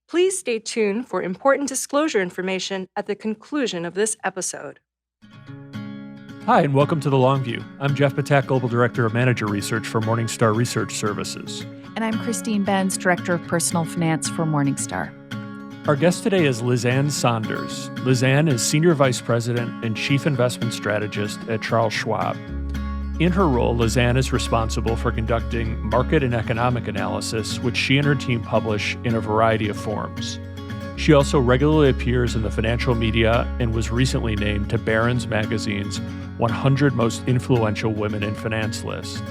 Please stay tuned for important disclosure information at the conclusion of this episode. Hi, and welcome to The Long View. I'm Jeff Patak, Global Director of Manager Research for Morningstar Research Services. And I'm Christine Benz, Director of Personal Finance for Morningstar. Our guest today is Lizanne Sonders. Lizanne is Senior Vice President and Chief Investment Strategist at Charles Schwab. In her role, Lizanne is responsible for conducting market and economic analysis, which she and her team publish in a variety of forms. She also regularly appears in the financial media and was recently named to Barron's Magazine's 100 Most Influential Women in Finance list.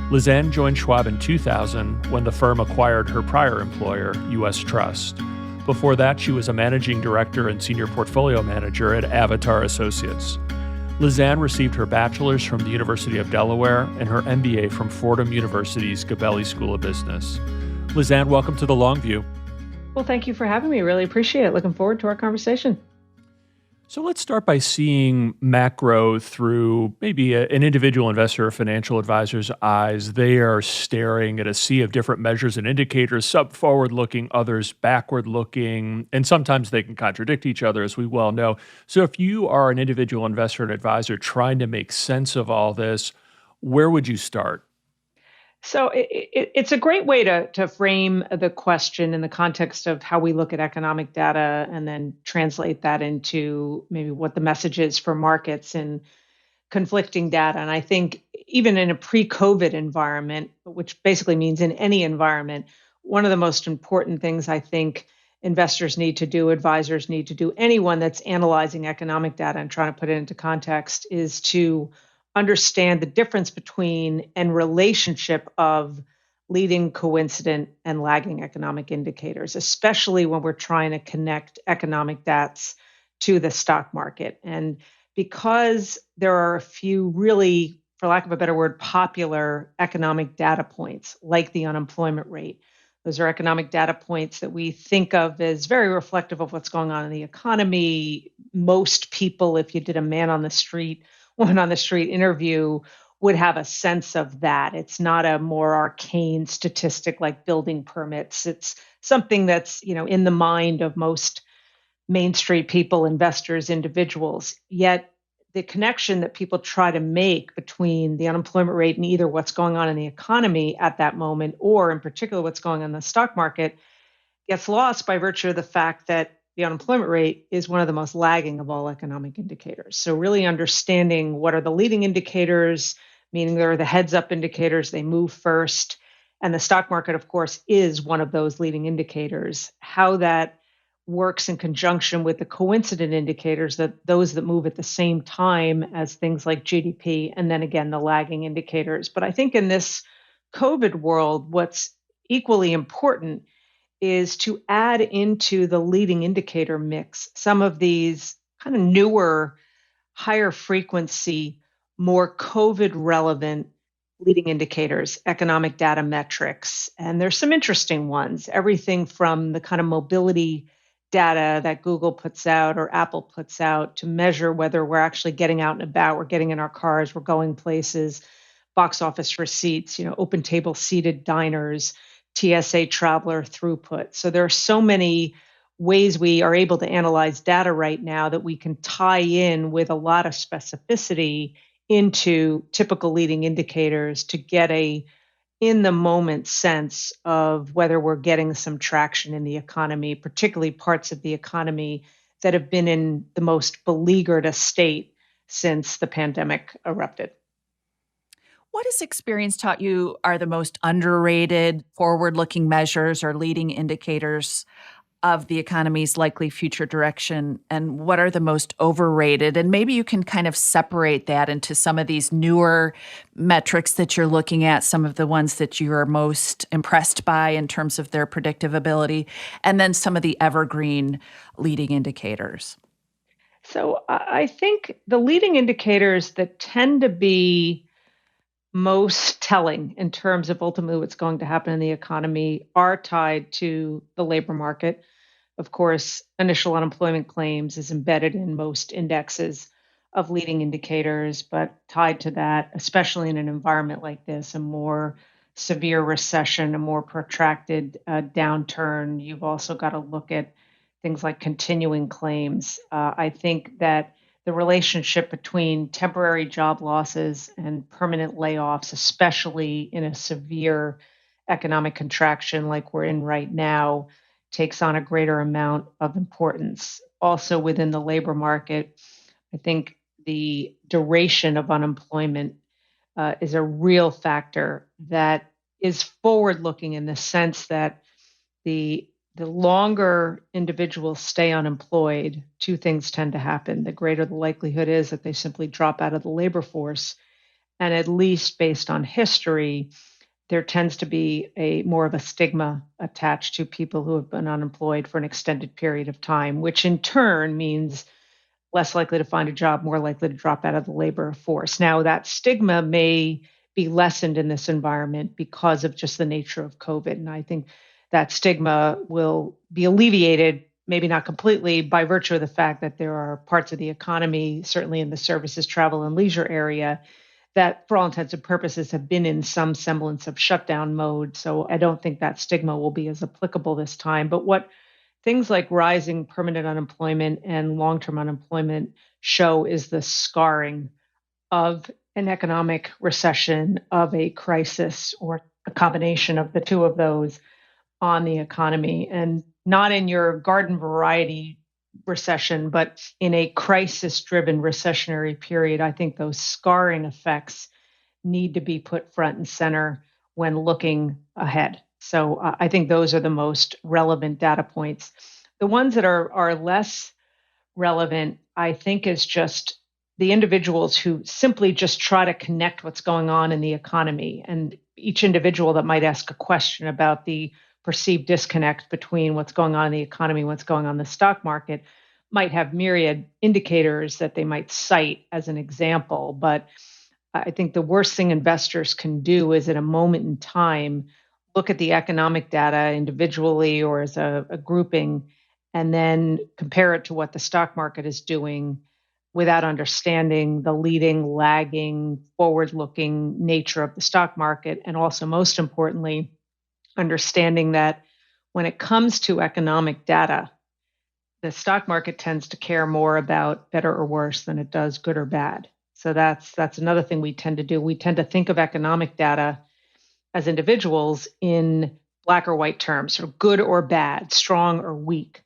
Lizanne joined Schwab in 2000 when the firm acquired her prior employer, U.S. Trust. Before that, she was a managing director and senior portfolio manager at Avatar Associates. Lizanne received her bachelor's from the University of Delaware and her MBA from Fordham University's Gabelli School of Business. Lizanne, welcome to The Long View. Well, thank you for having me. Really appreciate it. Looking forward to our conversation. So let's start by seeing macro through maybe an individual investor or financial advisor's eyes. They are staring at a sea of different measures and indicators, some forward-looking, others backward-looking, and sometimes they can contradict each other, as we well know. So if you are an individual investor and advisor trying to make sense of all this, where would you start? So it's a great way to frame the question in the context of how we look at economic data and then translate that into maybe what the message is for markets and conflicting data. And I think even in a pre-COVID environment, which basically means in any environment, one of the most important things I think investors need to do, advisors need to do, anyone that's analyzing economic data and trying to put it into context is to understand the difference between and relationship of leading, coincident, and lagging economic indicators, especially when we're trying to connect economic data to the stock market. And because there are a few really, for lack of a better word, popular economic data points, like the unemployment rate. Those are economic data points that we think of as very reflective of what's going on in the economy. Most people, if you did a woman on the street interview, would have a sense of that. It's not a more arcane statistic like building permits. It's something that's, in the mind of most Main Street people, investors, individuals. Yet the connection that people try to make between the unemployment rate and either what's going on in the economy at that moment, or in particular what's going on in the stock market, gets lost by virtue of the fact that the unemployment rate is one of the most lagging of all economic indicators. So really understanding what are the leading indicators, meaning they're the heads-up indicators, they move first. And the stock market, of course, is one of those leading indicators. How that works in conjunction with the coincident indicators, that those that move at the same time as things like GDP, and then again, the lagging indicators. But I think in this COVID world, what's equally important is to add into the leading indicator mix some of these kind of newer, higher frequency, more COVID relevant leading indicators, economic data metrics. And there's some interesting ones, everything from the kind of mobility data that Google puts out or Apple puts out to measure whether we're actually getting out and about, we're getting in our cars, we're going places, box office receipts, open table seated diners, TSA traveler throughput. So there are so many ways we are able to analyze data right now that we can tie in with a lot of specificity into typical leading indicators to get a in the moment sense of whether we're getting some traction in the economy, particularly parts of the economy that have been in the most beleaguered state since the pandemic erupted. What has experience taught you are the most underrated forward-looking measures or leading indicators of the economy's likely future direction, and what are the most overrated? And maybe you can kind of separate that into some of these newer metrics that you're looking at, some of the ones that you are most impressed by in terms of their predictive ability, and then some of the evergreen leading indicators. So I think the leading indicators that tend to be most telling in terms of ultimately what's going to happen in the economy are tied to the labor market. Of course, initial unemployment claims is embedded in most indexes of leading indicators, but tied to that, especially in an environment like this, a more severe recession, a more protracted downturn. You've also got to look at things like continuing claims. I think that the relationship between temporary job losses and permanent layoffs, especially in a severe economic contraction like we're in right now, takes on a greater amount of importance. Also, within the labor market, I think the duration of unemployment is a real factor that is forward looking in the sense that the longer individuals stay unemployed, two things tend to happen. The greater the likelihood is that they simply drop out of the labor force. And at least based on history, there tends to be a more of a stigma attached to people who have been unemployed for an extended period of time, which in turn means less likely to find a job, more likely to drop out of the labor force. Now, that stigma may be lessened in this environment because of just the nature of COVID. And I think that stigma will be alleviated, maybe not completely, by virtue of the fact that there are parts of the economy, certainly in the services, travel, and leisure area, that for all intents and purposes have been in some semblance of shutdown mode. So I don't think that stigma will be as applicable this time. But what things like rising permanent unemployment and long term unemployment show is the scarring of an economic recession, of a crisis, or a combination of the two of those on the economy. And not in your garden variety recession, but in a crisis driven recessionary period, I think those scarring effects need to be put front and center when looking ahead. So I think those are the most relevant data points. The ones that are less relevant, I think, is just the individuals who simply just try to connect what's going on in the economy. And each individual that might ask a question about the perceived disconnect between what's going on in the economy and what's going on in the stock market might have myriad indicators that they might cite as an example. But I think the worst thing investors can do is at a moment in time look at the economic data individually or as a grouping and then compare it to what the stock market is doing without understanding the leading, lagging, forward looking nature of the stock market. And also, most importantly, understanding that when it comes to economic data, the stock market tends to care more about better or worse than it does good or bad. So that's another thing we tend to do. We tend to think of economic data as individuals in black or white terms, sort of good or bad, strong or weak.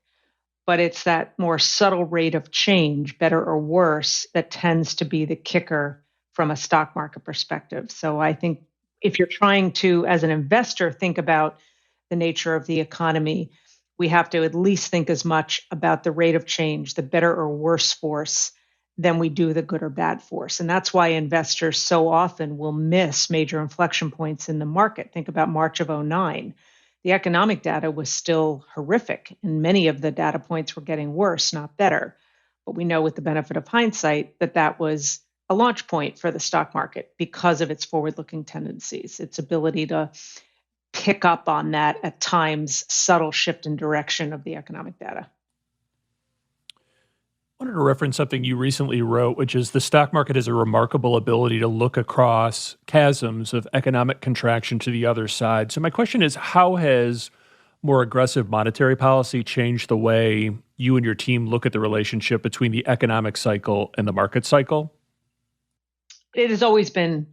But it's that more subtle rate of change, better or worse, that tends to be the kicker from a stock market perspective. So I think if you're trying to, as an investor, think about the nature of the economy, we have to at least think as much about the rate of change, the better or worse force, than we do the good or bad force. And that's why investors so often will miss major inflection points in the market. Think about March of '09. The economic data was still horrific, and many of the data points were getting worse, not better. But we know with the benefit of hindsight that that was a launch point for the stock market because of its forward-looking tendencies, its ability to pick up on that at times subtle shift in direction of the economic data. I wanted to reference something you recently wrote, which is the stock market has a remarkable ability to look across chasms of economic contraction to the other side. So my question is, how has more aggressive monetary policy changed the way you and your team look at the relationship between the economic cycle and the market cycle? It has always been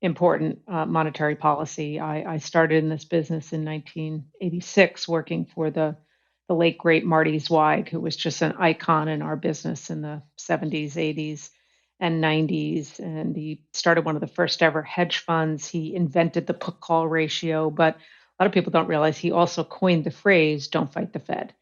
important, monetary policy. I started in this business in 1986 working for the late great Marty Zweig, who was just an icon in our business in the 70s, 80s, and 90s. And he started one of the first ever hedge funds. He invented the put call ratio, but a lot of people don't realize he also coined the phrase, "Don't fight the Fed."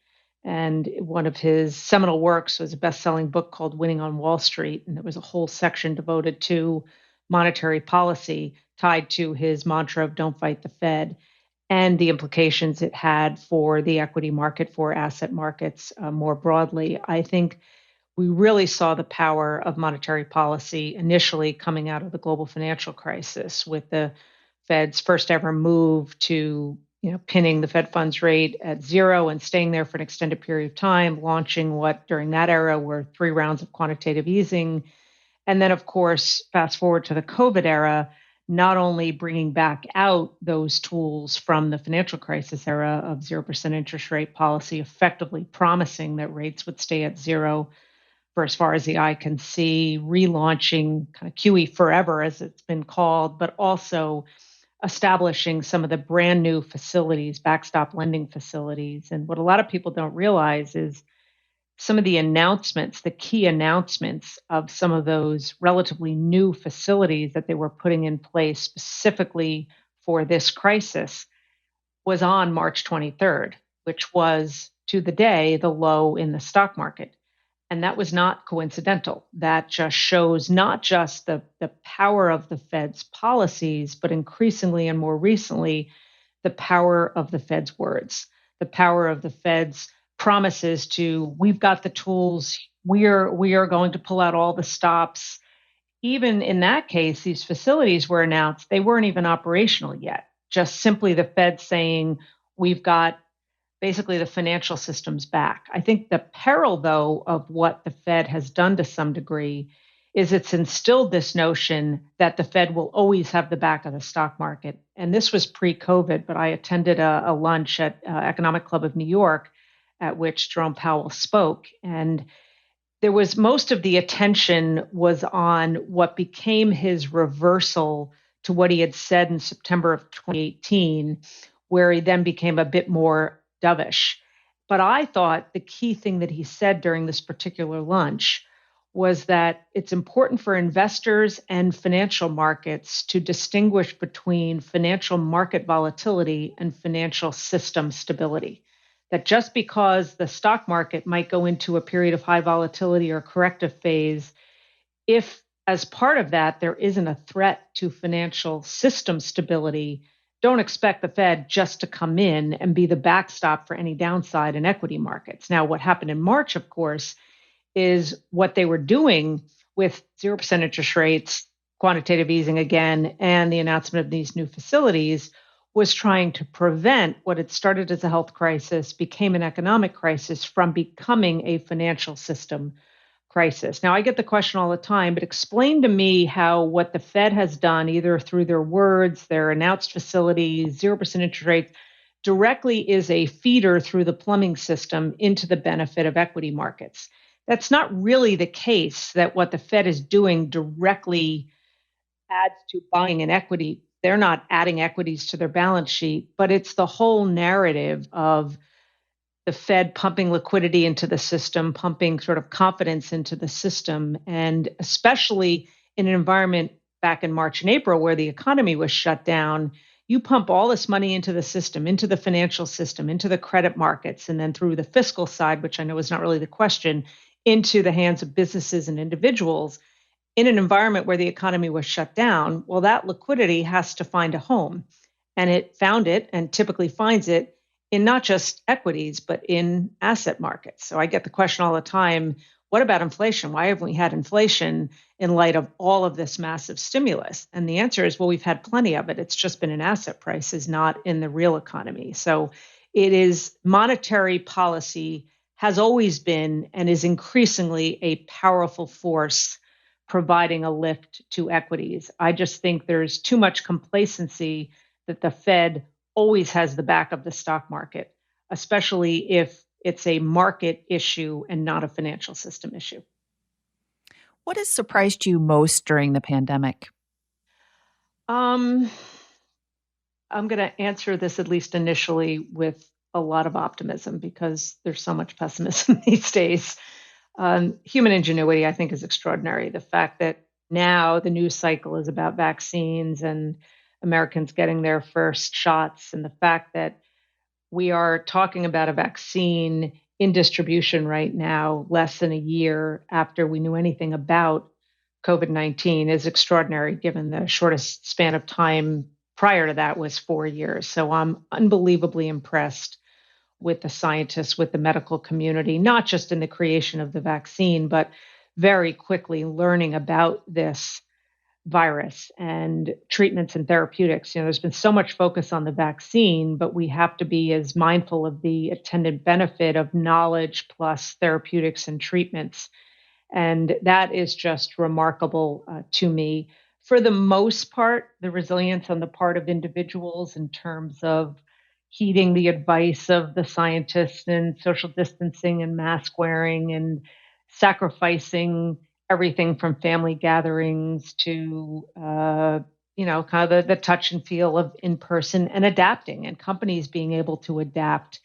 And one of his seminal works was a best selling book called Winning on Wall Street. And there was a whole section devoted to monetary policy tied to his mantra of "Don't fight the Fed" and the implications it had for the equity market, for asset markets more broadly. I think we really saw the power of monetary policy initially coming out of the global financial crisis with the Fed's first ever move to pinning the Fed funds rate at zero and staying there for an extended period of time, launching what during that era were 3 rounds of quantitative easing. And then, of course, fast forward to the COVID era, not only bringing back out those tools from the financial crisis era of 0% interest rate policy, effectively promising that rates would stay at zero for as far as the eye can see, relaunching kind of QE forever, as it's been called, but also establishing some of the brand new facilities, backstop lending facilities. And what a lot of people don't realize is some of the announcements, the key announcements of some of those relatively new facilities that they were putting in place specifically for this crisis was on March 23rd, which was to the day the low in the stock market. And that was not coincidental. That just shows not just the power of the Fed's policies, but increasingly and more recently, the power of the Fed's words, the power of the Fed's promises to, we've got the tools, we are going to pull out all the stops. Even in that case, these facilities were announced, they weren't even operational yet. Just simply the Fed saying, we've got basically the financial system's back. I think the peril, though, of what the Fed has done to some degree is it's instilled this notion that the Fed will always have the back of the stock market. And this was pre-COVID, but I attended a lunch at Economic Club of New York at which Jerome Powell spoke. And there was most of the attention was on what became his reversal to what he had said in September of 2018, where he then became a bit more dovish. But I thought the key thing that he said during this particular lunch was that it's important for investors and financial markets to distinguish between financial market volatility and financial system stability. That just because the stock market might go into a period of high volatility or corrective phase, if as part of that there isn't a threat to financial system stability, don't expect the Fed just to come in and be the backstop for any downside in equity markets. Now, what happened in March, of course, is what they were doing with 0% interest rates, quantitative easing again, and the announcement of these new facilities was trying to prevent what had started as a health crisis, became an economic crisis, from becoming a financial system crisis. Now, I get the question all the time, but explain to me how what the Fed has done, either through their words, their announced facilities, 0% interest rates, directly is a feeder through the plumbing system into the benefit of equity markets. That's not really the case, that what the Fed is doing directly adds to buying an equity. They're not adding equities to their balance sheet, but it's the whole narrative of the Fed pumping liquidity into the system, pumping sort of confidence into the system. And especially in an environment back in March and April where the economy was shut down, you pump all this money into the system, into the financial system, into the credit markets, and then through the fiscal side, which I know is not really the question, into the hands of businesses and individuals in an environment where the economy was shut down. Well, that liquidity has to find a home. And it found it, and typically finds it, in not just equities, but in asset markets. So I get the question all the time, what about inflation? Why haven't we had inflation in light of all of this massive stimulus? And the answer is, well, we've had plenty of it. It's just been in asset prices, not in the real economy. So it is, monetary policy has always been and is increasingly a powerful force providing a lift to equities. I just think there's too much complacency that the Fed always has the back of the stock market, especially if it's a market issue and not a financial system issue. What has surprised you most during the pandemic? I'm going to answer this, at least initially, with a lot of optimism because there's so much pessimism these days. Human ingenuity, I think, is extraordinary. The fact that now the news cycle is about vaccines and Americans getting their first shots, and the fact that we are talking about a vaccine in distribution right now, less than a year after we knew anything about COVID-19, is extraordinary, given the shortest span of time prior to that was 4 years. So I'm unbelievably impressed with the scientists, with the medical community, not just in the creation of the vaccine, but very quickly learning about this virus and treatments and therapeutics. You know, there's been so much focus on the vaccine, but we have to be as mindful of the attendant benefit of knowledge plus therapeutics and treatments. And that is just remarkable to me. For the most part, the resilience on the part of individuals in terms of heeding the advice of the scientists and social distancing and mask wearing and sacrificing everything from family gatherings to kind of the touch and feel of in person and adapting and companies being able to adapt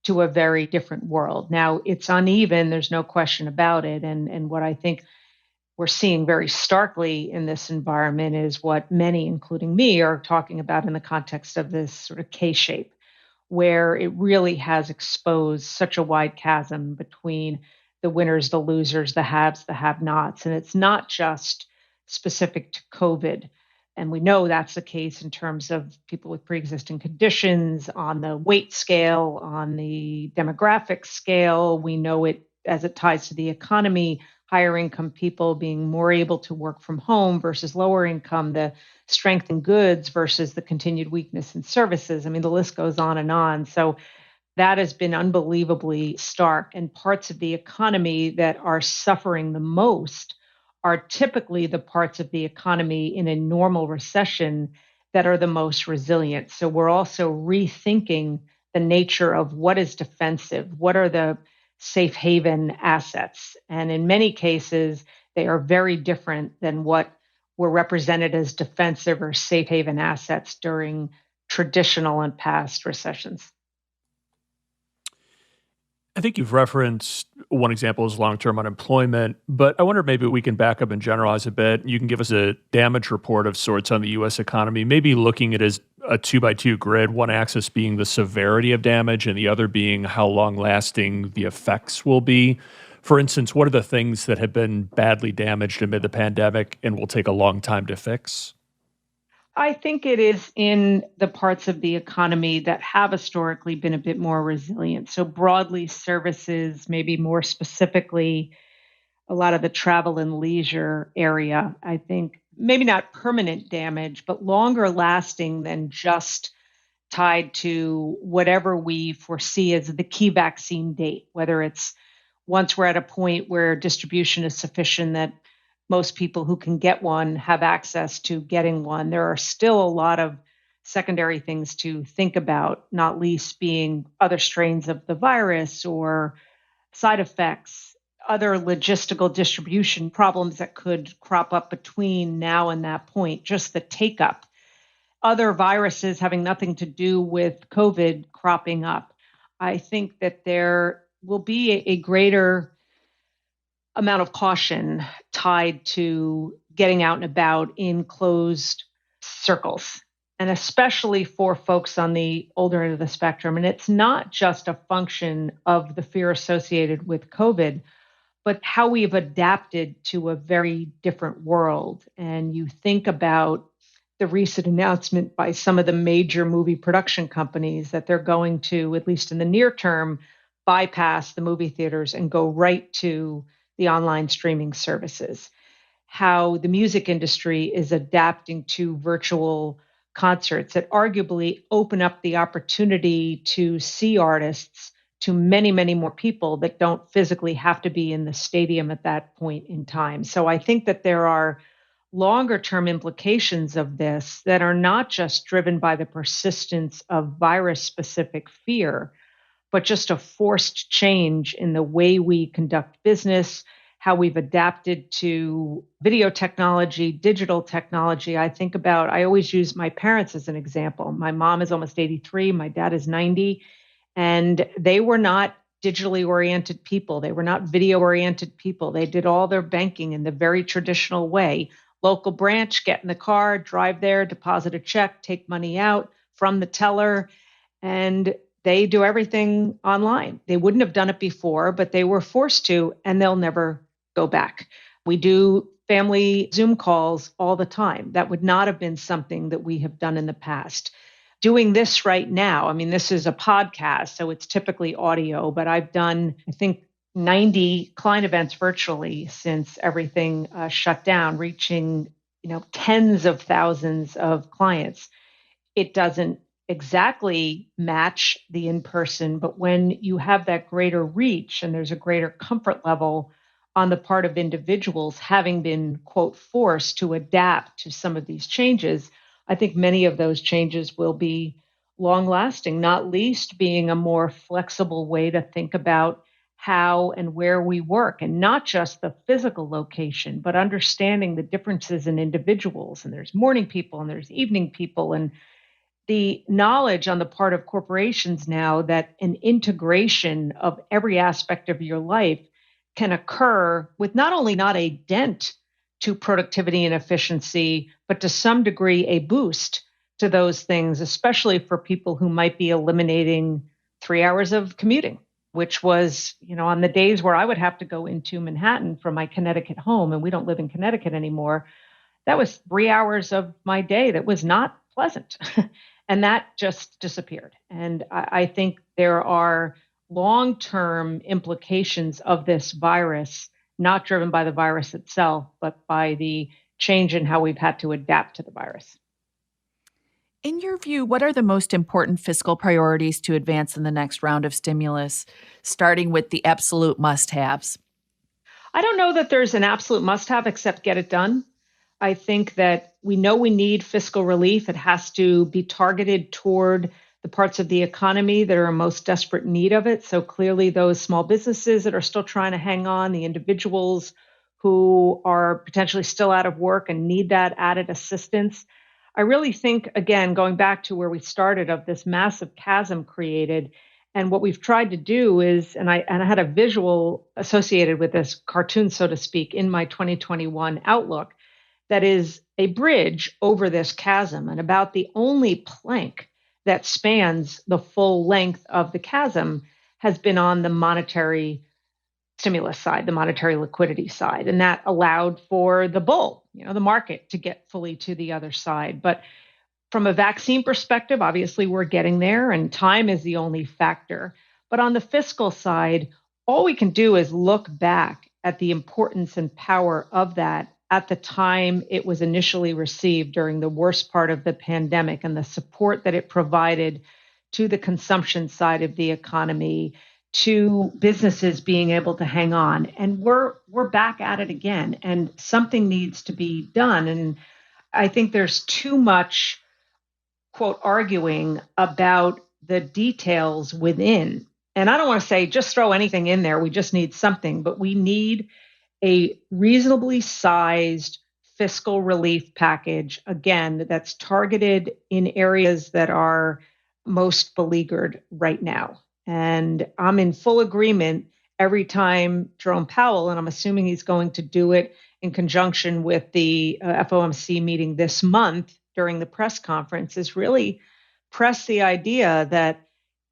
to a very different world. Now it's uneven, there's no question about it. And what I think we're seeing very starkly in this environment is what many, including me, are talking about in the context of this sort of K shape, where it really has exposed such a wide chasm between the winners, the losers, the haves, the have nots. And it's not just specific to COVID. And we know that's the case in terms of people with pre existing conditions, on the weight scale, on the demographic scale. We know it as it ties to the economy, higher income people being more able to work from home versus lower income, the strength in goods versus the continued weakness in services. I mean, the list goes on and on. So that has been unbelievably stark. And parts of the economy that are suffering the most are typically the parts of the economy in a normal recession that are the most resilient. So we're also rethinking the nature of what is defensive, what are the safe haven assets. And in many cases, they are very different than what were represented as defensive or safe haven assets during traditional and past recessions. I think you've referenced one example is long-term unemployment, but I wonder maybe we can back up and generalize a bit. You can give us a damage report of sorts on the U.S. economy, maybe looking at it as a 2 by 2 grid, one axis being the severity of damage and the other being how long-lasting the effects will be. For instance, what are the things that have been badly damaged amid the pandemic and will take a long time to fix? I think it is in the parts of the economy that have historically been a bit more resilient. So, broadly, services, maybe more specifically, a lot of the travel and leisure area. I think maybe not permanent damage, but longer lasting than just tied to whatever we foresee as the key vaccine date, whether it's once we're at a point where distribution is sufficient that most people who can get one have access to getting one. There are still a lot of secondary things to think about, not least being other strains of the virus or side effects, other logistical distribution problems that could crop up between now and that point, just the take up, other viruses having nothing to do with COVID cropping up. I think that there will be a greater amount of caution tied to getting out and about in closed circles, and especially for folks on the older end of the spectrum. And it's not just a function of the fear associated with COVID, but how we've adapted to a very different world. And you think about the recent announcement by some of the major movie production companies that they're going to, at least in the near term, bypass the movie theaters and go right to the online streaming services. How the music industry is adapting to virtual concerts that arguably open up the opportunity to see artists to many, many more people that don't physically have to be in the stadium at that point in time. So I think that there are longer term implications of this that are not just driven by the persistence of virus specific fear, but just a forced change in the way we conduct business, how we've adapted to video technology, digital technology. I always use my parents as an example. My mom is almost 83, my dad is 90, and they were not digitally oriented people. They were not video oriented people. They did all their banking in the very traditional way. Local branch, get in the car, drive there, deposit a check, take money out from the teller, and they do everything online. They wouldn't have done it before, but they were forced to, and they'll never go back. We do family Zoom calls all the time. That would not have been something that we have done in the past. Doing this right now, I mean, this is a podcast, so it's typically audio, but I've done, I think, 90 client events virtually since everything shut down, reaching, tens of thousands of clients. It doesn't exactly match the in person, but when you have that greater reach and there's a greater comfort level on the part of individuals having been, quote, forced to adapt to some of these changes, I think many of those changes will be long lasting, not least being a more flexible way to think about how and where we work, and not just the physical location, but understanding the differences in individuals. And there's morning people and there's evening people, and the knowledge on the part of corporations now that an integration of every aspect of your life can occur with not only not a dent to productivity and efficiency, but to some degree a boost to those things, especially for people who might be eliminating 3 hours of commuting, which was, on the days where I would have to go into Manhattan from my Connecticut home, and we don't live in Connecticut anymore. That was 3 hours of my day that was not pleasant. And that just disappeared. And I think there are long term implications of this virus, not driven by the virus itself, but by the change in how we've had to adapt to the virus. In your view, what are the most important fiscal priorities to advance in the next round of stimulus, starting with the absolute must haves? I don't know that there's an absolute must have except get it done. I think that we know we need fiscal relief. It has to be targeted toward the parts of the economy that are in most desperate need of it. So clearly, those small businesses that are still trying to hang on, the individuals who are potentially still out of work and need that added assistance. I really think, again, going back to where we started of this massive chasm created. And what we've tried to do is, and I had a visual associated with this cartoon, so to speak, in my 2021 outlook that is a bridge over this chasm. And about the only plank that spans the full length of the chasm has been on the monetary stimulus side, the monetary liquidity side. And that allowed for the bull, the market, to get fully to the other side. But from a vaccine perspective, obviously we're getting there, and time is the only factor. But on the fiscal side, all we can do is look back at the importance and power of that at the time it was initially received during the worst part of the pandemic, and the support that it provided to the consumption side of the economy, to businesses being able to hang on. And we're back at it again, and something needs to be done. And I think there's too much, quote, arguing about the details within. And I don't want to say just throw anything in there. We just need something, but we need a reasonably sized fiscal relief package, again, that's targeted in areas that are most beleaguered right now. And I'm in full agreement every time Jerome Powell, and I'm assuming he's going to do it in conjunction with the FOMC meeting this month during the press conference, is really press the idea that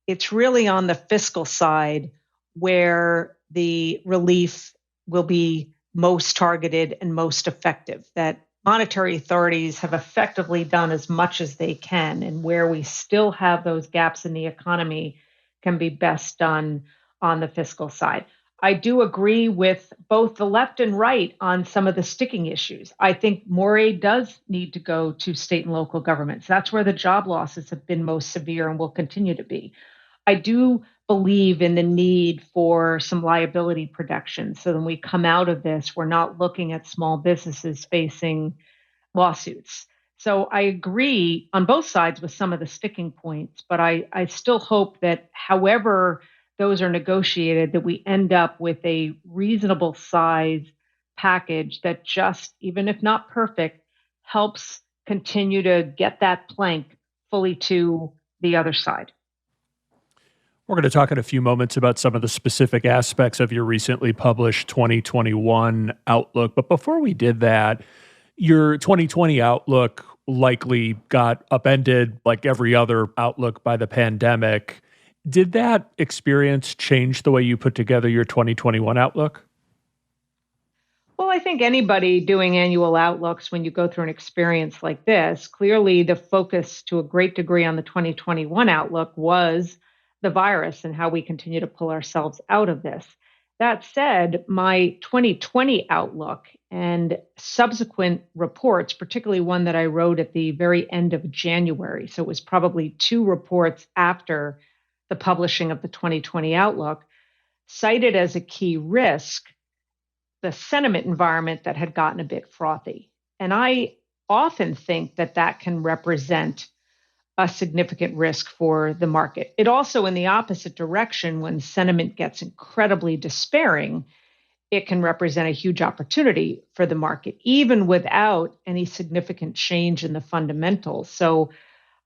it's really on the fiscal side where the relief will be most targeted and most effective, that monetary authorities have effectively done as much as they can, and where we still have those gaps in the economy can be best done on the fiscal side. I do agree with both the left and right on some of the sticking issues. I think more aid does need to go to state and local governments. That's where the job losses have been most severe and will continue to be. I do believe in the need for some liability protection. So when we come out of this, we're not looking at small businesses facing lawsuits. So I agree on both sides with some of the sticking points, but I still hope that however those are negotiated, that we end up with a reasonable size package that just, even if not perfect, helps continue to get that plank fully to the other side. We're going to talk in a few moments about some of the specific aspects of your recently published 2021 outlook. But before we did that, your 2020 outlook likely got upended like every other outlook by the pandemic. Did that experience change the way you put together your 2021 outlook? Well, I think anybody doing annual outlooks, when you go through an experience like this, clearly the focus to a great degree on the 2021 outlook was the virus and how we continue to pull ourselves out of this. That said, my 2020 outlook and subsequent reports, particularly one that I wrote at the very end of January, so it was probably 2 reports after the publishing of the 2020 outlook, cited as a key risk the sentiment environment that had gotten a bit frothy. And I often think that that can represent a significant risk for the market. It also, in the opposite direction, when sentiment gets incredibly despairing, it can represent a huge opportunity for the market, even without any significant change in the fundamentals. So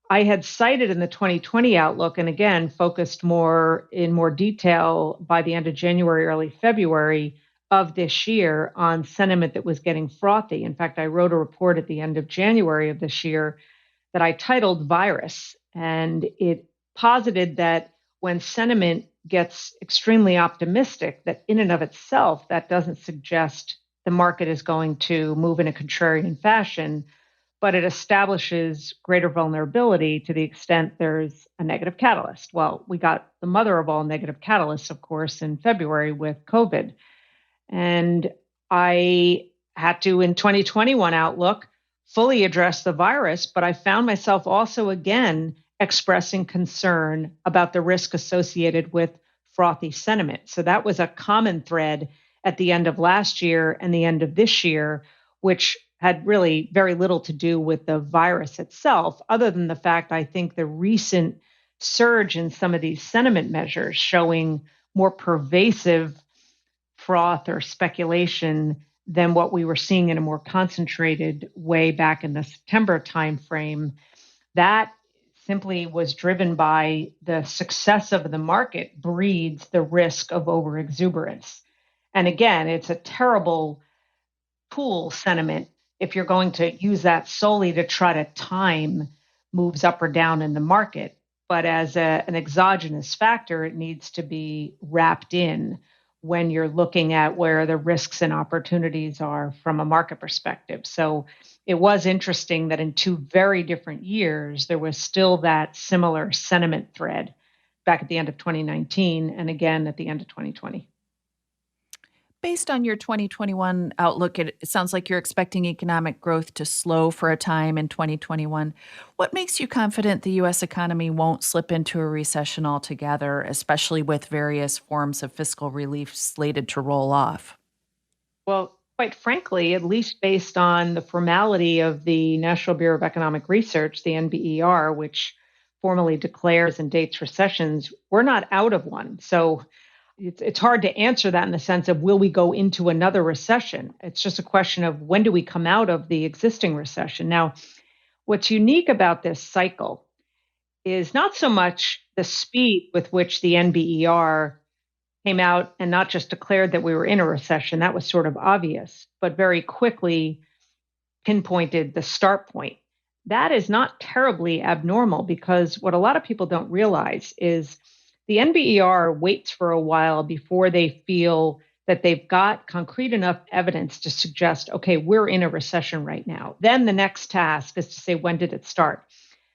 I had cited in the 2020 outlook, and again, focused more detail by the end of January, early February of this year on sentiment that was getting frothy. In fact, I wrote a report at the end of January of this year that I titled Virus, and it posited that when sentiment gets extremely optimistic, that in and of itself, that doesn't suggest the market is going to move in a contrarian fashion, but it establishes greater vulnerability to the extent there's a negative catalyst. Well, we got the mother of all negative catalysts, of course, in February with COVID. And I had to, in 2021 outlook, fully address the virus, but I found myself also again expressing concern about the risk associated with frothy sentiment. So that was a common thread at the end of last year and the end of this year, which had really very little to do with the virus itself, other than the fact I think the recent surge in some of these sentiment measures showing more pervasive froth or speculation than what we were seeing in a more concentrated way back in the September timeframe. That simply was driven by the success of the market breeds the risk of overexuberance. And again, it's a terrible pool sentiment if you're going to use that solely to try to time moves up or down in the market. But as an exogenous factor, it needs to be wrapped in when you're looking at where the risks and opportunities are from a market perspective. So it was interesting that in two very different years, there was still that similar sentiment thread back at the end of 2019 and again at the end of 2020. Based on your 2021 outlook, it sounds like you're expecting economic growth to slow for a time in 2021. What makes you confident the U.S. economy won't slip into a recession altogether, especially with various forms of fiscal relief slated to roll off? Well, quite frankly, at least based on the formality of the National Bureau of Economic Research, the NBER, which formally declares and dates recessions, we're not out of one. So it's hard to answer that in the sense of will we go into another recession? It's just a question of when do we come out of the existing recession? Now, what's unique about this cycle is not so much the speed with which the NBER came out and not just declared that we were in a recession, that was sort of obvious, but very quickly pinpointed the start point. That is not terribly abnormal because what a lot of people don't realize is the NBER waits for a while before they feel that they've got concrete enough evidence to suggest, okay, we're in a recession right now. Then the next task is to say, when did it start?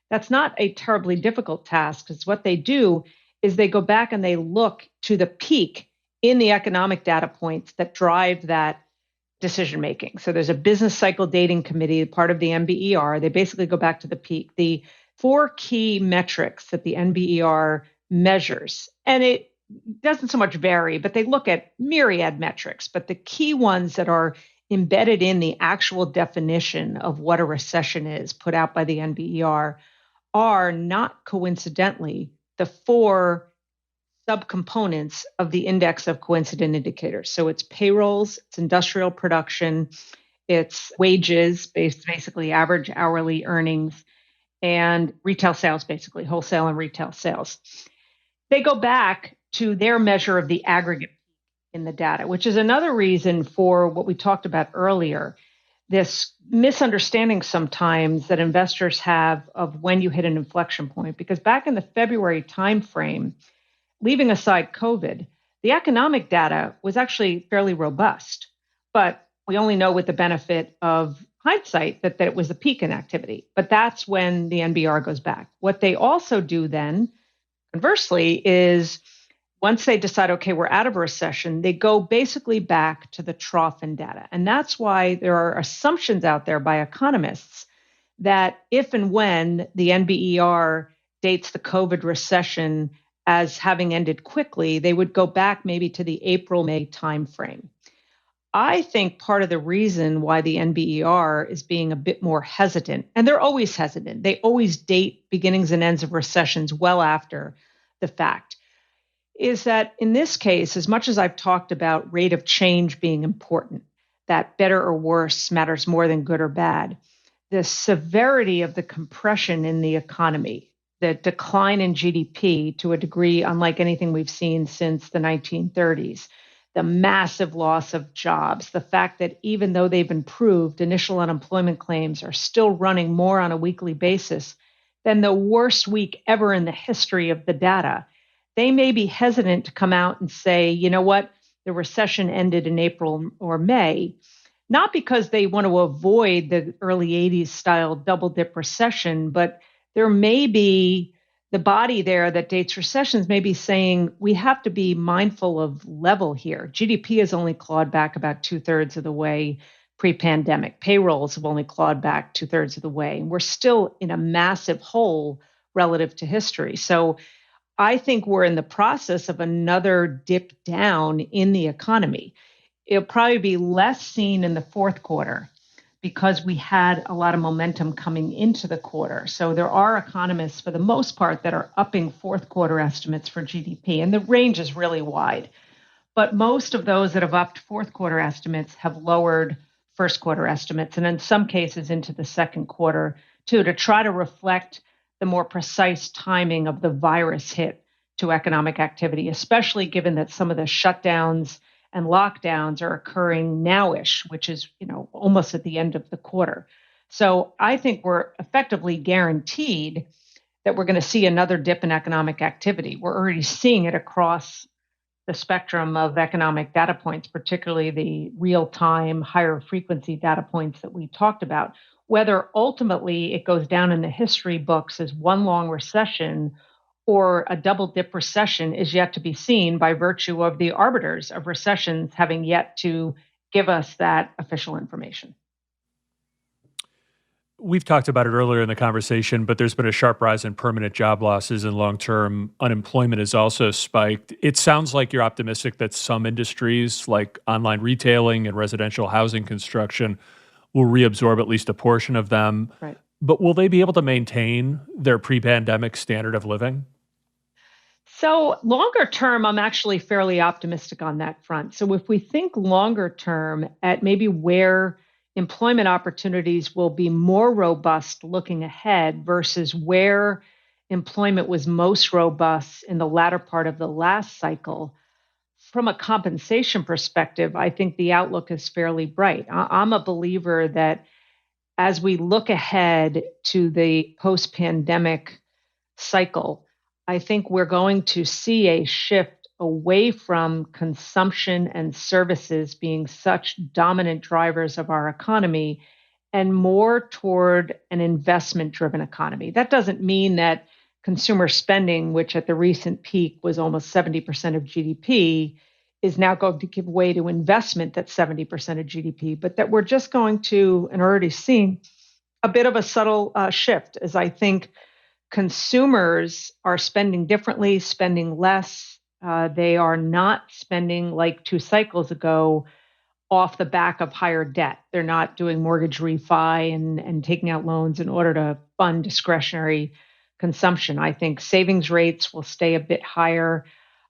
That's not a terribly difficult task because what they do is they go back and they look to the peak in the economic data points that drive that decision making. So there's a business cycle dating committee, part of the NBER. They basically go back to the peak. The four key metrics that the NBER measures, and it doesn't so much vary, but they look at myriad metrics. But the key ones that are embedded in the actual definition of what a recession is put out by the NBER are not coincidentally the four subcomponents of the index of coincident indicators. So it's payrolls, it's industrial production, it's wages, basically average hourly earnings, and retail sales, basically wholesale and retail sales. They go back to their measure of the aggregate in the data, which is another reason for what we talked about earlier, this misunderstanding sometimes that investors have of when you hit an inflection point. Because back in the February timeframe, leaving aside COVID, the economic data was actually fairly robust. But we only know with the benefit of hindsight that it was a peak in activity. But that's when the NBR goes back. What they also do then, conversely, is once they decide, okay, we're out of a recession, they go basically back to the trough in data. And that's why there are assumptions out there by economists that if and when the NBER dates the COVID recession as having ended quickly, they would go back maybe to the April-May timeframe. I think part of the reason why the NBER is being a bit more hesitant, and they're always hesitant, they always date beginnings and ends of recessions well after the fact, is that in this case, as much as I've talked about rate of change being important, that better or worse matters more than good or bad, the severity of the compression in the economy, the decline in GDP to a degree unlike anything we've seen since the 1930s, the massive loss of jobs, the fact that even though they've improved, initial unemployment claims are still running more on a weekly basis than the worst week ever in the history of the data. They may be hesitant to come out and say, you know what, the recession ended in April or May, not because they want to avoid the early 80s style double dip recession, but there may be the body there that dates recessions may be saying we have to be mindful of level here. GDP has only clawed back about 2/3 of the way pre-pandemic. Payrolls have only clawed back 2/3 of the way. And we're still in a massive hole relative to history. So I think we're in the process of another dip down in the economy. It'll probably be less seen in the fourth quarter because we had a lot of momentum coming into the quarter. So there are economists, for the most part, that are upping fourth quarter estimates for GDP, and the range is really wide. But most of those that have upped fourth quarter estimates have lowered first quarter estimates, and in some cases into the second quarter, too, to try to reflect the more precise timing of the virus hit to economic activity, especially given that some of the shutdowns and lockdowns are occurring nowish, which is, almost at the end of the quarter. So I think we're effectively guaranteed that we're going to see another dip in economic activity. We're already seeing it across the spectrum of economic data points, particularly the real time, higher frequency data points that we talked about. Whether ultimately it goes down in the history books as one long recession or a double dip recession is yet to be seen by virtue of the arbiters of recessions having yet to give us that official information. We've talked about it earlier in the conversation, but there's been a sharp rise in permanent job losses and long term unemployment has also spiked. It sounds like you're optimistic that some industries like online retailing and residential housing construction will reabsorb at least a portion of them. Right. But will they be able to maintain their pre pandemic standard of living? So, longer term, I'm actually fairly optimistic on that front. So, if we think longer term at maybe where employment opportunities will be more robust looking ahead versus where employment was most robust in the latter part of the last cycle, from a compensation perspective, I think the outlook is fairly bright. I'm a believer that as we look ahead to the post pandemic cycle, I think we're going to see a shift away from consumption and services being such dominant drivers of our economy and more toward an investment driven economy. That doesn't mean that consumer spending, which at the recent peak was almost 70% of GDP, is now going to give way to investment that's 70% of GDP, but that we're just going to, and already seeing, a bit of a subtle shift as I think consumers are spending differently, spending less. They are not spending like two cycles ago off the back of higher debt. They're not doing mortgage refi and taking out loans in order to fund discretionary consumption. I think savings rates will stay a bit higher,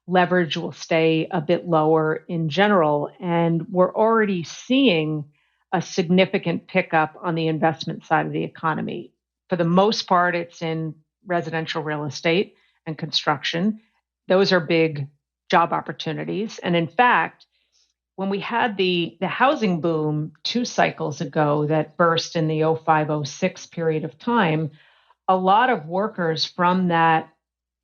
leverage will stay a bit lower in general. And we're already seeing a significant pickup on the investment side of the economy. For the most part, it's in residential real estate and construction. Those are big job opportunities. And in fact, when we had the housing boom two cycles ago that burst in the 05, 06 period of time, a lot of workers from that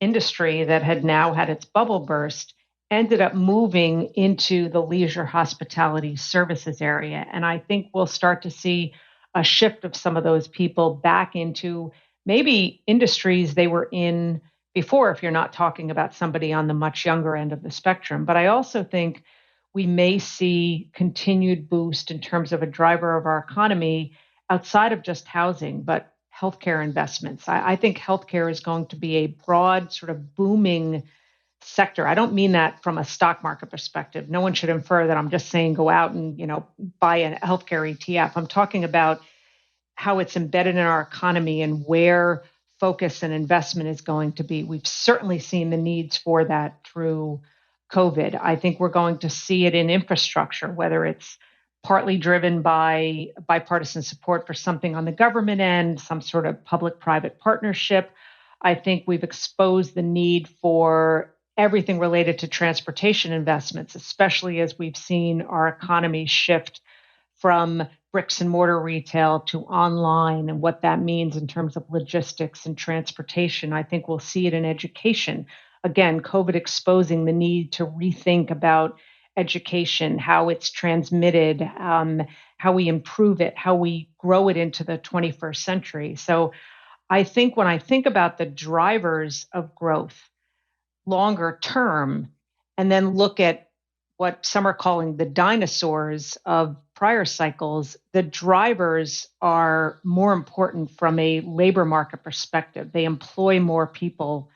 industry that had now had its bubble burst ended up moving into the leisure hospitality services area. And I think we'll start to see a shift of some of those people back into maybe industries they were in before, if you're not talking about somebody on the much younger end of the spectrum. But I also think we may see continued boost in terms of a driver of our economy outside of just housing, but healthcare investments. I think healthcare is going to be a broad, sort of booming sector. I don't mean that from a stock market perspective. No one should infer that I'm just saying go out and, buy a healthcare ETF. I'm talking about how it's embedded in our economy and where focus and investment is going to be. We've certainly seen the needs for that through COVID. I think we're going to see it in infrastructure, whether it's partly driven by bipartisan support for something on the government end, some sort of public private partnership. I think we've exposed the need for everything related to transportation investments, especially as we've seen our economy shift from bricks and mortar retail to online and what that means in terms of logistics and transportation. I think we'll see it in education. Again, COVID exposing the need to rethink about education, how it's transmitted, how we improve it, how we grow it into the 21st century. So I think when I think about the drivers of growth longer term, and then look at what some are calling the dinosaurs of prior cycles, the drivers are more important from a labor market perspective. They employ more people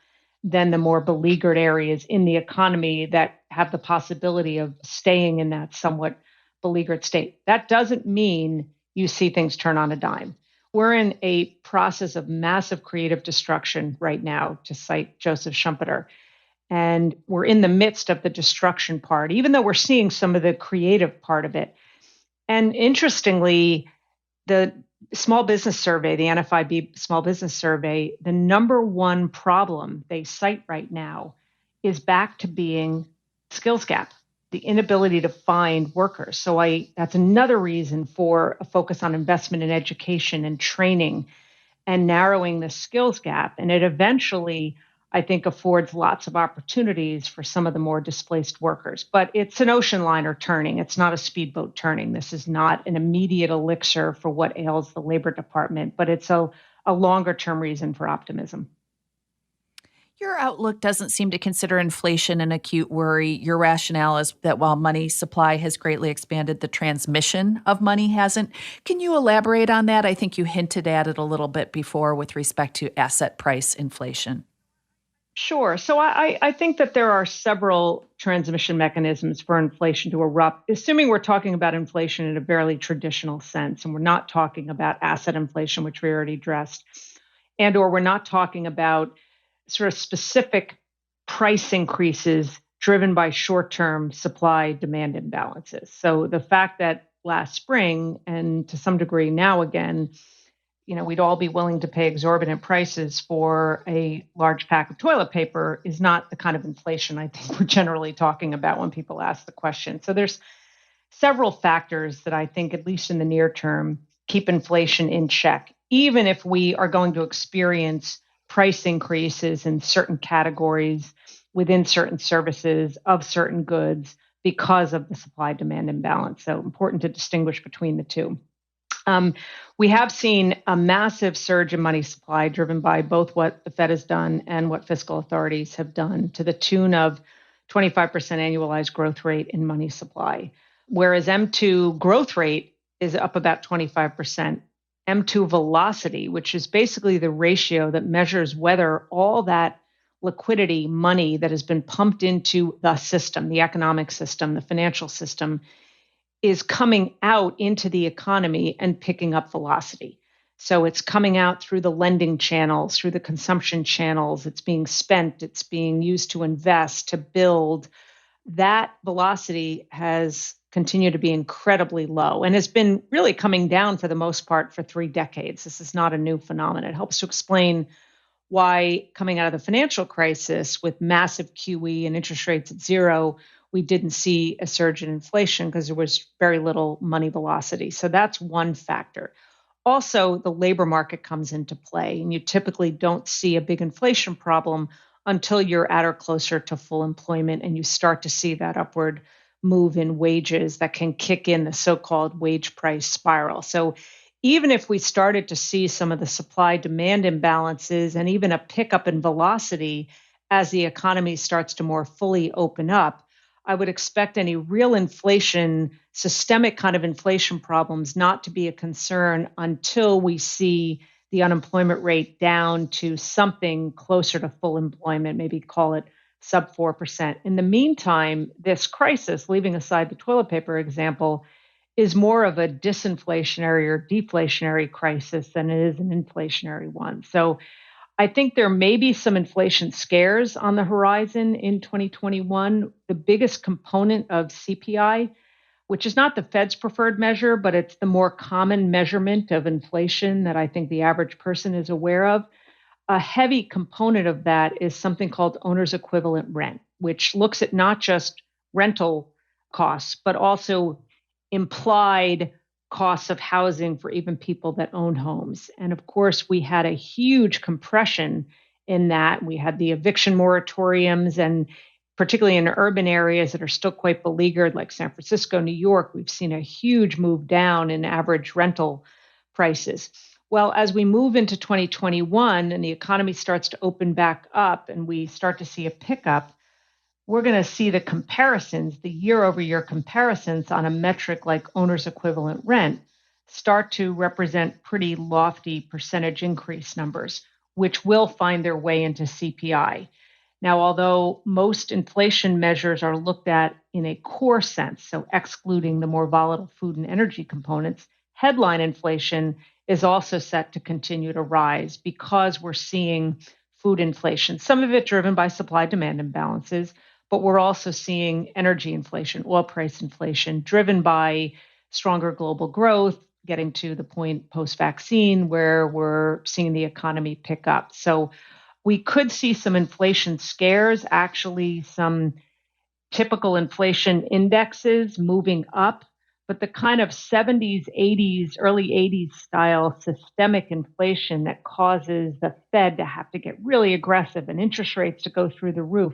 than the more beleaguered areas in the economy that have the possibility of staying in that somewhat beleaguered state. That doesn't mean you see things turn on a dime. We're in a process of massive creative destruction right now, to cite Joseph Schumpeter. And we're in the midst of the destruction part, even though we're seeing some of the creative part of it. And interestingly, the small business survey, the NFIB small business survey, the number one problem they cite right now is back to being skills gap, the inability to find workers. So that's another reason for a focus on investment in education and training and narrowing the skills gap. And it eventually, I think, affords lots of opportunities for some of the more displaced workers. But it's an ocean liner turning. It's not a speedboat turning. This is not an immediate elixir for what ails the Labor Department, but it's a longer term reason for optimism. Your outlook doesn't seem to consider inflation an acute worry. Your rationale is that while money supply has greatly expanded, the transmission of money hasn't. Can you elaborate on that? I think you hinted at it a little bit before with respect to asset price inflation. Sure. So I think that there are several transmission mechanisms for inflation to erupt, assuming we're talking about inflation in a fairly traditional sense, and we're not talking about asset inflation, which we already addressed, and or we're not talking about sort of specific price increases driven by short-term supply demand imbalances. So the fact that last spring, and to some degree now again, we'd all be willing to pay exorbitant prices for a large pack of toilet paper is not the kind of inflation I think we're generally talking about when people ask the question. So there's several factors that I think, at least in the near term, keep inflation in check, even if we are going to experience price increases in certain categories within certain services of certain goods because of the supply demand imbalance. So important to distinguish between the two. We have seen a massive surge in money supply driven by both what the Fed has done and what fiscal authorities have done, to the tune of 25% annualized growth rate in money supply. Whereas M2 growth rate is up about 25%. M2 velocity, which is basically the ratio that measures whether all that liquidity, money that has been pumped into the system, the economic system, the financial system, is coming out into the economy and picking up velocity. So it's coming out through the lending channels, through the consumption channels. It's being spent. It's being used to invest, to build. That velocity has continued to be incredibly low and has been really coming down for the most part for 3 decades. This is not a new phenomenon. It helps to explain why, coming out of the financial crisis with massive QE and interest rates at zero, we didn't see a surge in inflation because there was very little money velocity. So that's one factor. Also, the labor market comes into play, and you typically don't see a big inflation problem until you're at or closer to full employment and you start to see that upward move in wages that can kick in the so-called wage price spiral. So even if we started to see some of the supply demand imbalances and even a pickup in velocity as the economy starts to more fully open up, I would expect any real inflation, systemic kind of inflation problems not to be a concern until we see the unemployment rate down to something closer to full employment, maybe call it sub 4%. In the meantime, this crisis, leaving aside the toilet paper example, is more of a disinflationary or deflationary crisis than it is an inflationary one. So I think there may be some inflation scares on the horizon in 2021. The biggest component of CPI, which is not the Fed's preferred measure, but it's the more common measurement of inflation that I think the average person is aware of. A heavy component of that is something called owner's equivalent rent, which looks at not just rental costs, but also implied costs of housing for even people that own homes. And of course, we had a huge compression in that. We had the eviction moratoriums, and particularly in urban areas that are still quite beleaguered, like San Francisco, New York, we've seen a huge move down in average rental prices. Well, as we move into 2021 and the economy starts to open back up and we start to see a pickup, we're going to see the comparisons, the year over year comparisons on a metric like owner's equivalent rent start to represent pretty lofty percentage increase numbers, which will find their way into CPI. Now, although most inflation measures are looked at in a core sense, so excluding the more volatile food and energy components, headline inflation is also set to continue to rise because we're seeing food inflation, some of it driven by supply demand imbalances, but we're also seeing energy inflation, oil price inflation, driven by stronger global growth, getting to the point post vaccine where we're seeing the economy pick up. So we could see some inflation scares, actually, some typical inflation indexes moving up, but the kind of 70s, 80s, early 80s style systemic inflation that causes the Fed to have to get really aggressive and interest rates to go through the roof,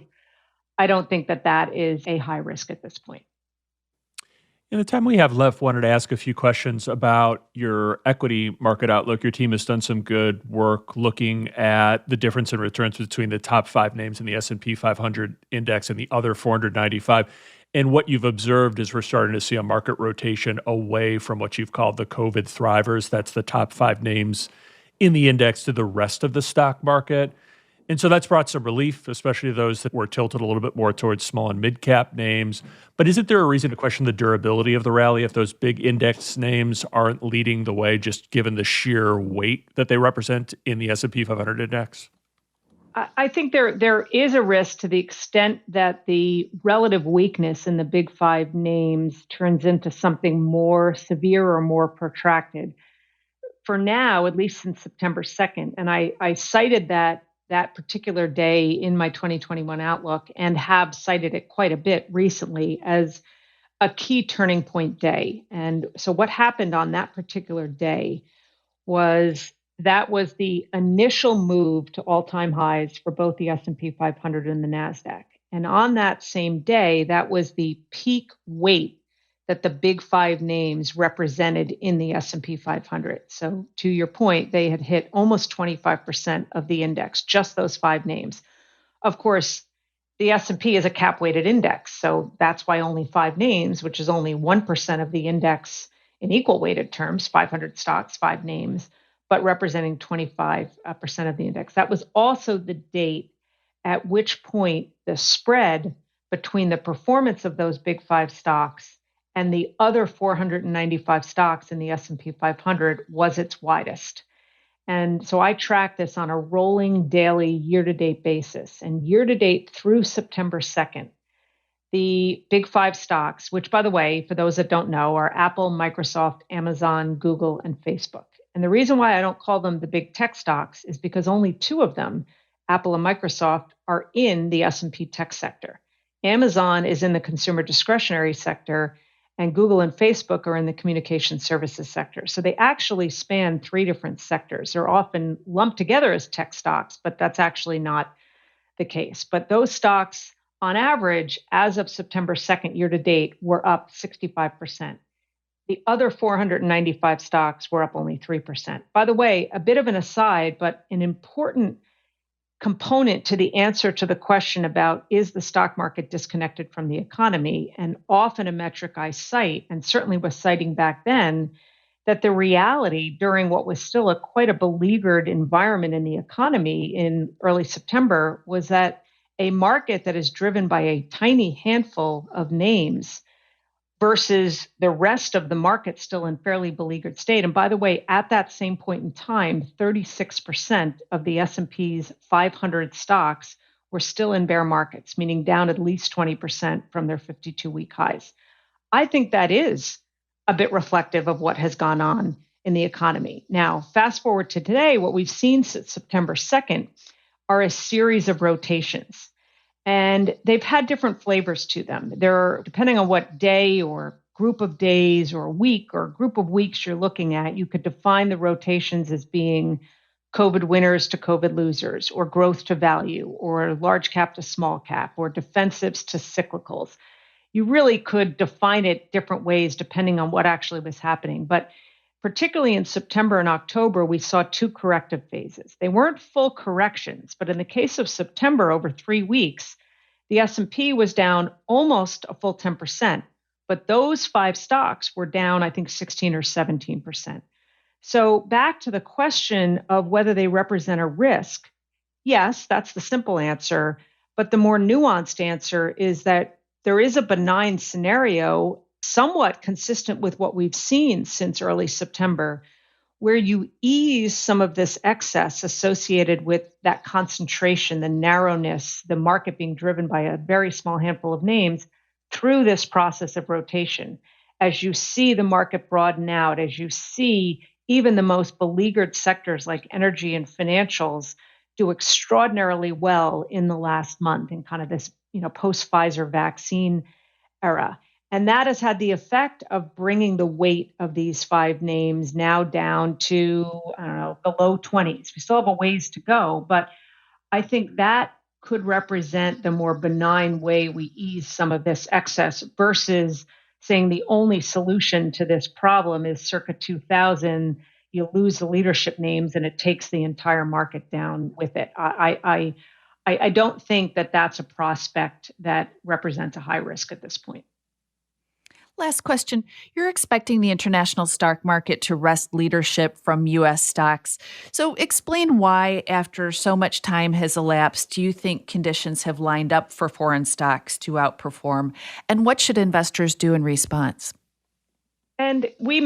I don't think that that is a high risk at this point. In the time we have left, wanted to ask a few questions about your equity market outlook. Your team has done some good work looking at the difference in returns between the top 5 names in the S&P 500 index and the other 495. And what you've observed is we're starting to see a market rotation away from what you've called the COVID thrivers. That's the top 5 names in the index to the rest of the stock market. And so that's brought some relief, especially those that were tilted a little bit more towards small and mid cap names. But isn't there a reason to question the durability of the rally if those big index names aren't leading the way, just given the sheer weight that they represent in the S&P 500 index? I think there is a risk to the extent that the relative weakness in the big 5 names turns into something more severe or more protracted. For now, at least since September 2nd, and I cited that particular day in my 2021 outlook and have cited it quite a bit recently as a key turning point day. And so what happened on that particular day was that was the initial move to all-time highs for both the S&P 500 and the Nasdaq. And on that same day, that was the peak weight that the big 5 names represented in the S&P 500. So to your point, they had hit almost 25% of the index, just those 5 names. Of course, the S&P is a cap weighted index, so that's why only 5 names, which is only 1% of the index in equal weighted terms, 500 stocks, 5 names, but representing 25% of the index. That was also the date at which point the spread between the performance of those big 5 stocks and the other 495 stocks in the S&P 500 was its widest. And so I track this on a rolling daily year-to-date basis. And year-to-date through September 2nd, the big 5 stocks, which, by the way, for those that don't know, are Apple, Microsoft, Amazon, Google, and Facebook. And the reason why I don't call them the big tech stocks is because only 2 of them, Apple and Microsoft, are in the S&P tech sector. Amazon is in the consumer discretionary sector, and Google and Facebook are in the communication services sector. So they actually span 3 different sectors. They're often lumped together as tech stocks, but that's actually not the case. But those stocks, on average, as of September 2nd, year to date, were up 65%. The other 495 stocks were up only 3%. By the way, a bit of an aside, but an important component to the answer to the question about is the stock market disconnected from the economy, and often a metric I cite, and certainly was citing back then, that the reality during what was still quite a beleaguered environment in the economy in early September was that a market that is driven by a tiny handful of names versus the rest of the market still in fairly beleaguered state. And by the way, at that same point in time, 36% of the S&P's 500 stocks were still in bear markets, meaning down at least 20% from their 52-week highs. I think that is a bit reflective of what has gone on in the economy. Now, fast forward to today, what we've seen since September 2nd are a series of rotations. And they've had different flavors to them. They're depending on what day or group of days or week or group of weeks you're looking at, you could define the rotations as being COVID winners to COVID losers, or growth to value, or large cap to small cap, or defensives to cyclicals. You really could define it different ways depending on what actually was happening. But particularly in September and October, we saw two corrective phases. They weren't full corrections, but in the case of September, over 3 weeks, the S&P was down almost a full 10%, but those 5 stocks were down, I think, 16 or 17%. So back to the question of whether they represent a risk, yes, that's the simple answer, but the more nuanced answer is that there is a benign scenario somewhat consistent with what we've seen since early September, where you ease some of this excess associated with that concentration, the narrowness, the market being driven by a very small handful of names through this process of rotation. As you see the market broaden out, as you see even the most beleaguered sectors like energy and financials do extraordinarily well in the last month in kind of this, post-Pfizer vaccine era. And that has had the effect of bringing the weight of these 5 names now down to, the low 20s. We still have a ways to go, but I think that could represent the more benign way we ease some of this excess versus saying the only solution to this problem is circa 2000, you lose the leadership names and it takes the entire market down with it. I don't think that that's a prospect that represents a high risk at this point. Last question. You're expecting the international stock market to wrest leadership from U.S. stocks. So explain why, after so much time has elapsed, do you think conditions have lined up for foreign stocks to outperform? And what should investors do in response? And we've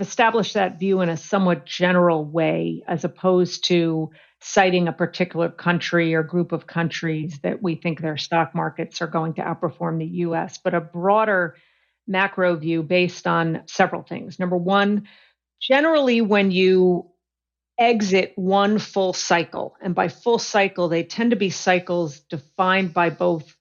established that view in a somewhat general way, as opposed to citing a particular country or group of countries that we think their stock markets are going to outperform the U.S., but a broader macro view based on several things. Number one, generally when you exit one full cycle, and by full cycle, they tend to be cycles defined by both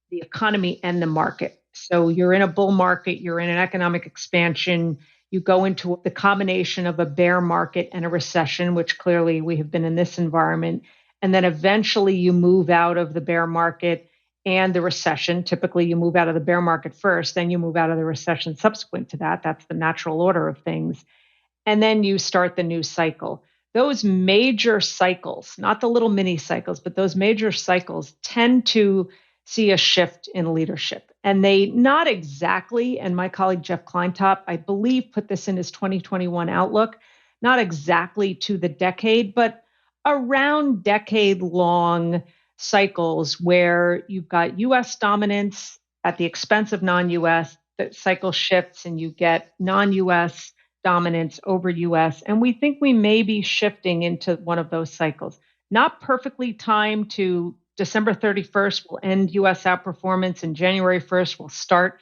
the economy and the market. So you're in a bull market, you're in an economic expansion, you go into the combination of a bear market and a recession, which clearly we have been in this environment. And then eventually you move out of the bear market and the recession. Typically, you move out of the bear market first, then you move out of the recession subsequent to that. That's the natural order of things. And then you start the new cycle. Those major cycles, not the little mini cycles, but those major cycles tend to see a shift in leadership. And they not exactly, and my colleague Jeff Kleintop, I believe, put this in his 2021 outlook, not exactly to the decade, but around decade-long cycles where you've got U.S. dominance at the expense of non-U.S., the cycle shifts and you get non-U.S. dominance over U.S. And we think we may be shifting into one of those cycles. Not perfectly timed to December 31st will end U.S. outperformance and January 1st will start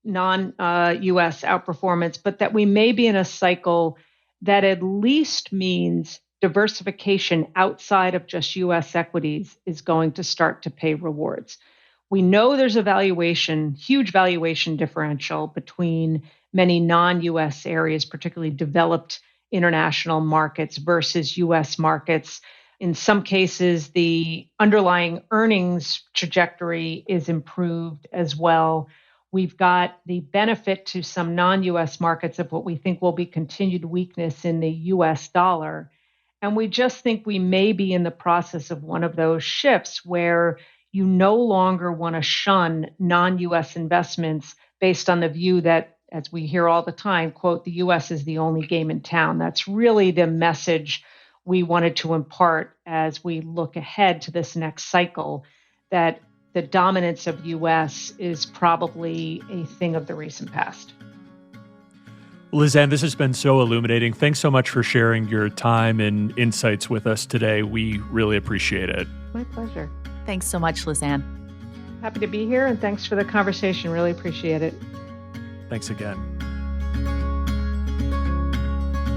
non-U.S. outperformance, but that we may be in a cycle that at least means diversification outside of just U.S. equities is going to start to pay rewards. We know there's a huge valuation differential between many non-U.S. areas, particularly developed international markets versus U.S. markets. In some cases, the underlying earnings trajectory is improved as well. We've got the benefit to some non-U.S. markets of what we think will be continued weakness in the U.S. dollar. And we just think we may be in the process of one of those shifts where you no longer want to shun non-U.S. investments based on the view that, as we hear all the time, quote, the U.S. is the only game in town. That's really the message we wanted to impart as we look ahead to this next cycle, that the dominance of U.S. is probably a thing of the recent past. Lizanne, this has been so illuminating. Thanks so much for sharing your time and insights with us today. We really appreciate it. My pleasure. Thanks so much, Lizanne. Happy to be here, and thanks for the conversation. Really appreciate it. Thanks again.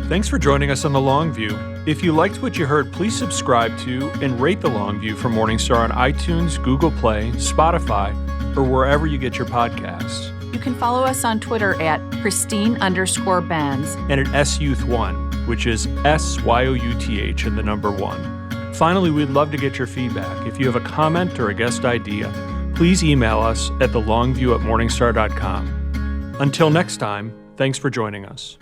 Thanks for joining us on The Long View. If you liked what you heard, please subscribe to and rate The Long View from Morningstar on iTunes, Google Play, Spotify, or wherever you get your podcasts. You can follow us on Twitter at Christine_Benz. And at SYouth1, which is SYOUTH and the number 1. Finally, we'd love to get your feedback. If you have a comment or a guest idea, please email us at thelongview@morningstar.com. Until next time, thanks for joining us.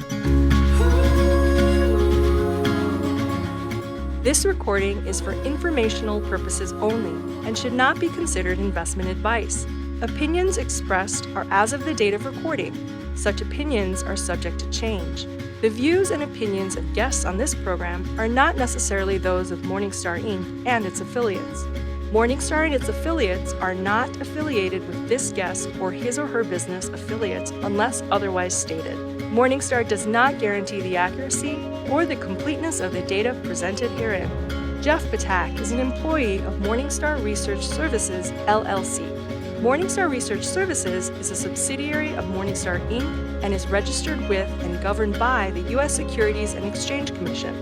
This recording is for informational purposes only and should not be considered investment advice. Opinions expressed are as of the date of recording. Such opinions are subject to change. The views and opinions of guests on this program are not necessarily those of Morningstar Inc. and its affiliates. Morningstar and its affiliates are not affiliated with this guest or his or her business affiliates unless otherwise stated. Morningstar does not guarantee the accuracy or the completeness of the data presented herein. Jeff Patak is an employee of Morningstar Research Services, LLC. Morningstar Research Services is a subsidiary of Morningstar Inc. and is registered with and governed by the U.S. Securities and Exchange Commission.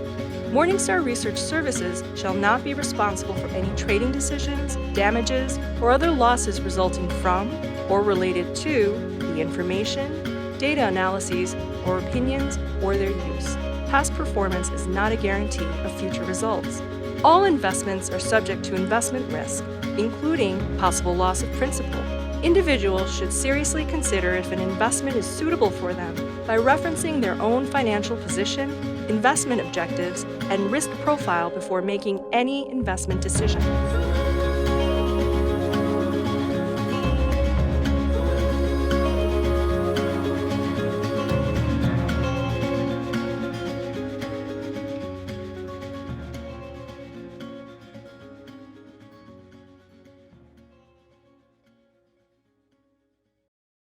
Morningstar Research Services shall not be responsible for any trading decisions, damages, or other losses resulting from or related to the information, data analyses, or opinions, or their use. Past performance is not a guarantee of future results. All investments are subject to investment risk, including possible loss of principal. Individuals should seriously consider if an investment is suitable for them by referencing their own financial position, investment objectives, and risk profile before making any investment decision.